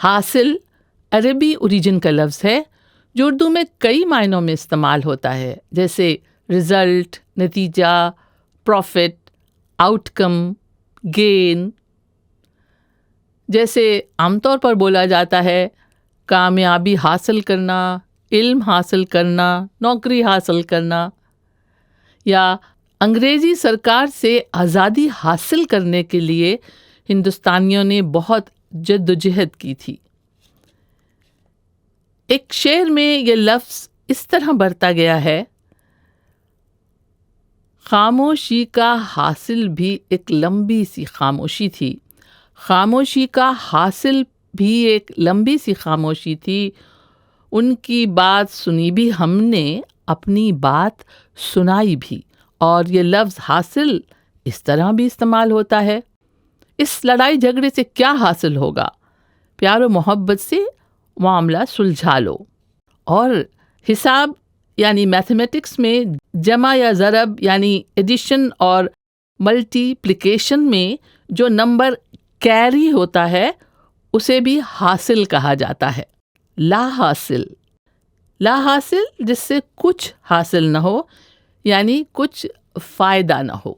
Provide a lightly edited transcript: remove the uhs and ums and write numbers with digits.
حاصل عربی اوریجن کا لفظ ہے جو اردو میں کئی معنوں میں استعمال ہوتا ہے، جیسے رزلٹ، نتیجہ، پروفٹ، آؤٹ کم، گین۔ جیسے عام طور پر بولا جاتا ہے کامیابی حاصل کرنا، علم حاصل کرنا، نوکری حاصل کرنا، یا انگریزی سرکار سے آزادی حاصل کرنے کے لیے ہندوستانیوں نے بہت جد و جہد کی تھی۔ ایک شعر میں یہ لفظ اس طرح برتا گیا ہے: خاموشی کا حاصل بھی ایک لمبی سی خاموشی تھی، خاموشی کا حاصل بھی ایک لمبی سی خاموشی تھی، ان کی بات سنی بھی ہم نے، اپنی بات سنائی بھی۔ اور یہ لفظ حاصل اس طرح بھی استعمال ہوتا ہے: اس لڑائی جھگڑے سے کیا حاصل ہوگا، پیار و محبت سے معاملہ سلجھا لو۔ اور حساب یعنی میتھمیٹکس میں جمع یا ضرب یعنی ایڈیشن اور ملٹیپلیکیشن میں جو نمبر کیری ہوتا ہے اسے بھی حاصل کہا جاتا ہے۔ لا حاصل، لا حاصل جس سے کچھ حاصل نہ ہو، یعنی کچھ فائدہ نہ ہو۔